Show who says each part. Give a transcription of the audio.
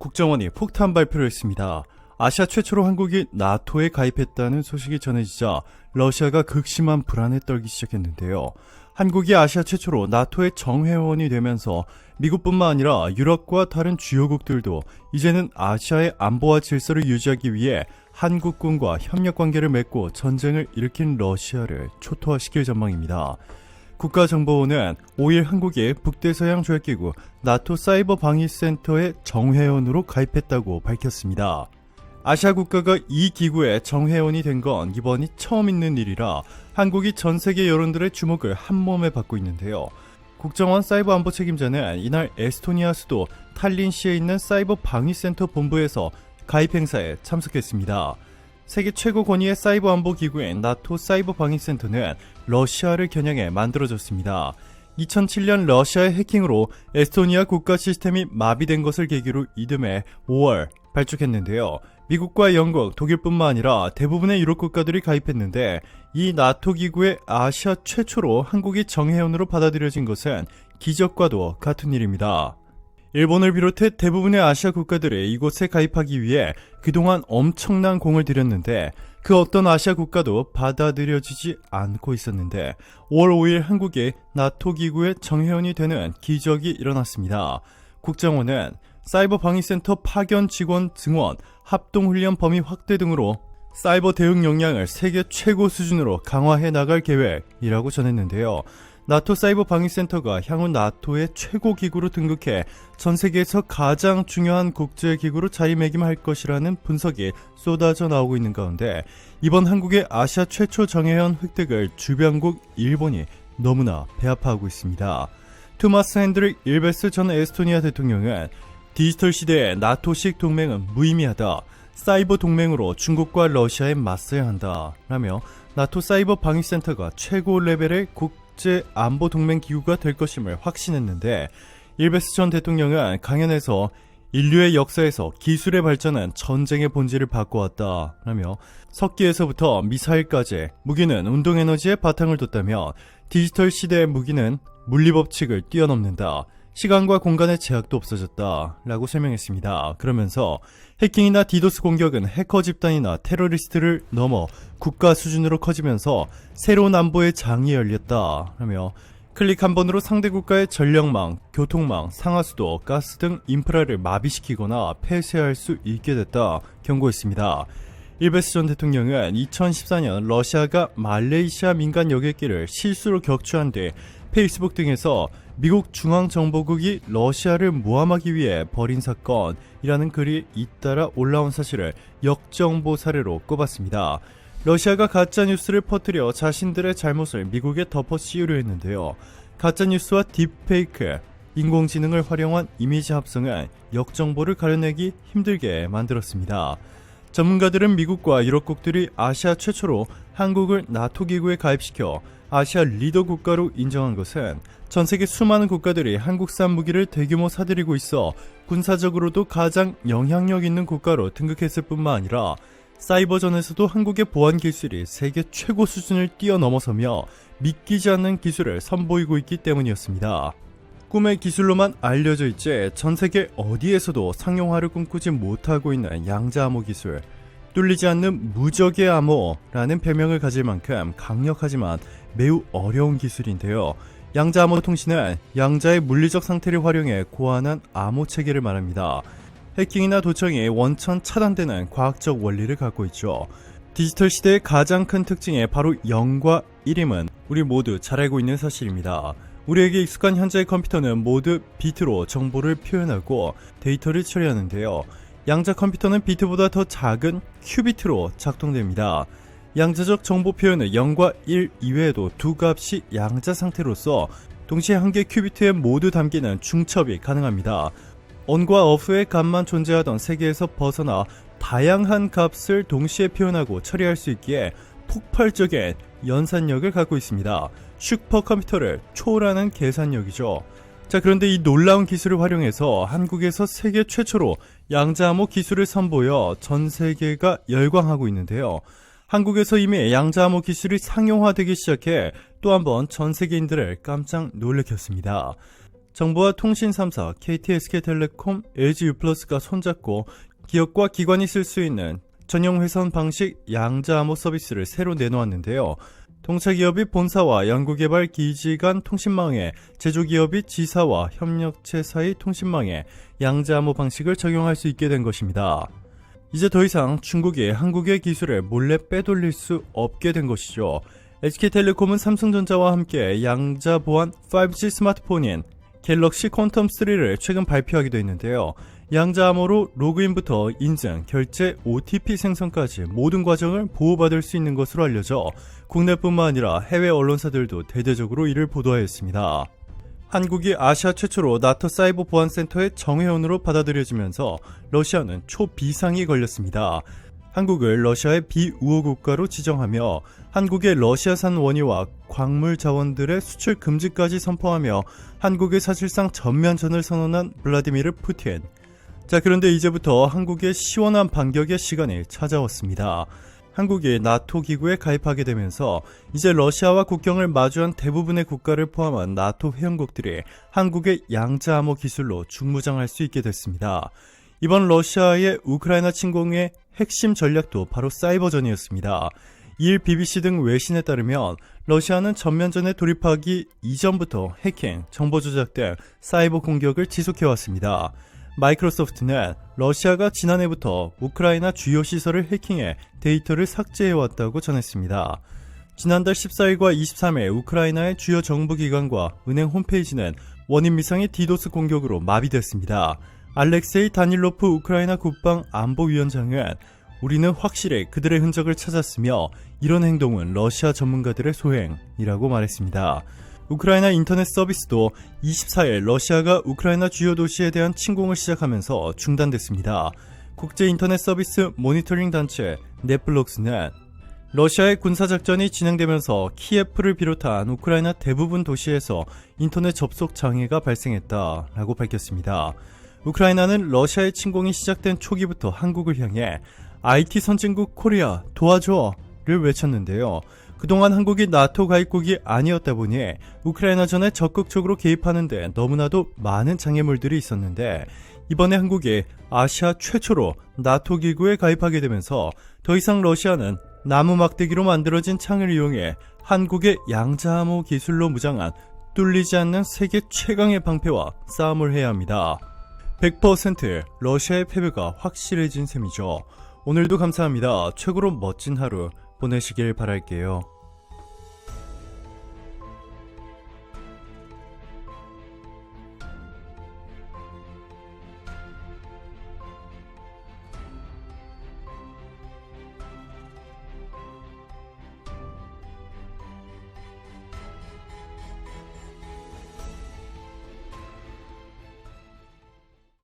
Speaker 1: 국정원이 폭탄 발표를 했습니다. 아시아 최초로 한국이 나토에 가입했다는 소식이 전해지자 러시아가 극심한 불안에 떨기 시작했는데요. 한국이 아시아 최초로 나토의 정회원이 되면서 미국뿐만 아니라 유럽과 다른 주요국들도 이제는 아시아의 안보와 질서를 유지하기 위해 한국군과 협력관계를 맺고 전쟁을 일으킨 러시아를 초토화시킬 전망입니다. 국가정보원은 5일 한국이 북대서양 조약기구 나토 사이버 방위센터의 정회원으로 가입했다고 밝혔습니다. 아시아 국가가 이 기구의 정회원이 된 건 이번이 처음 있는 일이라 한국이 전 세계 여론들의 주목을 한몸에 받고 있는데요. 국정원 사이버 안보 책임자는 이날 에스토니아 수도 탈린시에 있는 사이버 방위센터 본부에서 가입 행사에 참석했습니다. 세계 최고 권위의 사이버 안보 기구인 나토 사이버 방위센터는 러시아를 겨냥해 만들어졌습니다. 2007년 러시아의 해킹으로 에스토니아 국가 시스템이 마비된 것을 계기로 이듬해 5월 발족했는데요. 미국과 영국, 독일뿐만 아니라 대부분의 유럽 국가들이 가입했는데 이 나토 기구의 아시아 최초로 한국이 정회원으로 받아들여진 것은 기적과도 같은 일입니다. 일본을 비롯해 대부분의 아시아 국가들이 이곳에 가입하기 위해 그동안 엄청난 공을 들였는데 그 어떤 아시아 국가도 받아들여지지 않고 있었는데 5월 5일 한국이 나토 기구의 정회원이 되는 기적이 일어났습니다. 국정원은 사이버 방위센터 파견 직원 증원, 합동훈련 범위 확대 등으로 사이버 대응 역량을 세계 최고 수준으로 강화해 나갈 계획이라고 전했는데요. 나토 사이버 방위센터가 향후 나토의 최고 기구로 등극해 전 세계에서 가장 중요한 국제기구로 자리매김할 것이라는 분석이 쏟아져 나오고 있는 가운데 이번 한국의 아시아 최초 정회원 획득을 주변국 일본이 너무나 배아파하고 있습니다. 투마스 핸드릭 일베스 전 에스토니아 대통령은 디지털 시대의 나토식 동맹은 무의미하다. 사이버 동맹으로 중국과 러시아에 맞서야 한다. 라며 나토 사이버 방위센터가 최고 레벨의 국제 안보 동맹 기구가 될 것임을 확신했는데 일베스 전 대통령은 강연에서 인류의 역사에서 기술의 발전은 전쟁의 본질을 바꿔왔다. 라며 석기에서부터 미사일까지 무기는 운동에너지에 바탕을 뒀다며 디지털 시대의 무기는 물리법칙을 뛰어넘는다. 시간과 공간의 제약도 없어졌다 라고 설명했습니다. 그러면서 해킹이나 디도스 공격은 해커 집단이나 테러리스트를 넘어 국가 수준으로 커지면서 새로운 안보의 장이 열렸다 라며 클릭 한 번으로 상대 국가의 전력망, 교통망, 상하수도, 가스 등 인프라를 마비시키거나 폐쇄할 수 있게 됐다 경고했습니다. 일베스 전 대통령은 2014년 러시아가 말레이시아 민간 여객기를 실수로 격추한 뒤 페이스북 등에서 미국 중앙정보국이 러시아를 모함하기 위해 벌인 사건이라는 글이 잇따라 올라온 사실을 역정보 사례로 꼽았습니다. 러시아가 가짜뉴스를 퍼뜨려 자신들의 잘못을 미국에 덮어 씌우려 했는데요. 가짜뉴스와 딥페이크, 인공지능을 활용한 이미지 합성은 역정보를 가려내기 힘들게 만들었습니다. 전문가들은 미국과 유럽국들이 아시아 최초로 한국을 나토 기구에 가입시켜 아시아 리더 국가로 인정한 것은 전 세계 수많은 국가들이 한국산 무기를 대규모 사들이고 있어 군사적으로도 가장 영향력 있는 국가로 등극했을 뿐만 아니라 사이버전에서도 한국의 보안 기술이 세계 최고 수준을 뛰어넘어서며 믿기지 않는 기술을 선보이고 있기 때문이었습니다. 꿈의 기술로만 알려져 있지 전 세계 어디에서도 상용화를 꿈꾸지 못하고 있는 양자암호 기술, 뚫리지 않는 무적의 암호라는 별명을 가질 만큼 강력하지만 매우 어려운 기술인데요. 양자암호 통신은 양자의 물리적 상태를 활용해 고안한 암호 체계를 말합니다. 해킹이나 도청이 원천 차단되는 과학적 원리를 갖고 있죠. 디지털 시대의 가장 큰 특징이 바로 0과 1임은 우리 모두 잘 알고 있는 사실입니다. 우리에게 익숙한 현재의 컴퓨터는 모두 비트로 정보를 표현하고 데이터를 처리하는데요. 양자 컴퓨터는 비트보다 더 작은 큐비트로 작동됩니다. 양자적 정보 표현은 0과 1 이외에도 두 값이 양자 상태로서 동시에 한 개 큐비트에 모두 담기는 중첩이 가능합니다. on과 off의 값만 존재하던 세계에서 벗어나 다양한 값을 동시에 표현하고 처리할 수 있기에 폭발적인 연산력을 갖고 있습니다. 슈퍼컴퓨터를 초월하는 계산력이죠. 자, 그런데 이 놀라운 기술을 활용해서 한국에서 세계 최초로 양자암호 기술을 선보여 전 세계가 열광하고 있는데요. 한국에서 이미 양자암호 기술이 상용화되기 시작해 또 한 번 전 세계인들을 깜짝 놀래켰습니다. 정부와 통신 3사 KT, SK텔레콤, LG U+가 손잡고 기업과 기관이 쓸 수 있는 전용 회선 방식 양자암호 서비스를 새로 내놓았는데요. 동사기업이 본사와 연구개발 기지 간 통신망에, 제조기업이 지사와 협력체 사이 통신망에 양자암호 방식을 적용할 수 있게 된 것입니다. 이제 더 이상 중국이 한국의 기술을 몰래 빼돌릴 수 없게 된 것이죠. SK텔레콤은 삼성전자와 함께 양자 보안 5G 스마트폰인 갤럭시 퀀텀3를 최근 발표하기도 했는데요. 양자암호로 로그인부터 인증, 결제, OTP 생성까지 모든 과정을 보호받을 수 있는 것으로 알려져 국내뿐만 아니라 해외 언론사들도 대대적으로 이를 보도하였습니다. 한국이 아시아 최초로 나토 사이버 보안센터의 정회원으로 받아들여지면서 러시아는 초비상이 걸렸습니다. 한국을 러시아의 비우호 국가로 지정하며 한국의 러시아산 원유와 광물 자원들의 수출 금지까지 선포하며 한국의 사실상 전면전을 선언한 블라디미르 푸틴. 자, 그런데 이제부터 한국의 시원한 반격의 시간이 찾아왔습니다. 한국이 나토 기구에 가입하게 되면서 이제 러시아와 국경을 마주한 대부분의 국가를 포함한 나토 회원국들이 한국의 양자암호 기술로 중무장할 수 있게 됐습니다. 이번 러시아의 우크라이나 침공의 핵심 전략도 바로 사이버전이었습니다. 이일 BBC 등 외신에 따르면 러시아는 전면전에 돌입하기 이전부터 해킹, 정보 조작 등 사이버 공격을 지속해왔습니다. 마이크로소프트는 러시아가 지난해부터 우크라이나 주요 시설을 해킹해 데이터를 삭제해왔다고 전했습니다. 지난달 14일과 23일 우크라이나의 주요 정부기관과 은행 홈페이지는 원인 미상의 디도스 공격으로 마비됐습니다. 알렉세이 다닐로프 우크라이나 국방안보위원장은 우리는 확실히 그들의 흔적을 찾았으며 이런 행동은 러시아 전문가들의 소행이라고 말했습니다. 우크라이나 인터넷 서비스도 24일 러시아가 우크라이나 주요 도시에 대한 침공을 시작하면서 중단됐습니다. 국제 인터넷 서비스 모니터링 단체 넷플록스는 러시아의 군사작전이 진행되면서 키예프를 비롯한 우크라이나 대부분 도시에서 인터넷 접속 장애가 발생했다라고 밝혔습니다. 우크라이나는 러시아의 침공이 시작된 초기부터 한국을 향해 IT 선진국 코리아 도와줘를 외쳤는데요. 그동안 한국이 나토 가입국이 아니었다 보니 우크라이나전에 적극적으로 개입하는데 너무나도 많은 장애물들이 있었는데 이번에 한국이 아시아 최초로 나토 기구에 가입하게 되면서 더 이상 러시아는 나무 막대기로 만들어진 창을 이용해 한국의 양자암호 기술로 무장한 뚫리지 않는 세계 최강의 방패와 싸움을 해야 합니다. 100% 러시아의 패배가 확실해진 셈이죠. 오늘도 감사합니다. 최고로 멋진 하루 보내시길 바랄게요.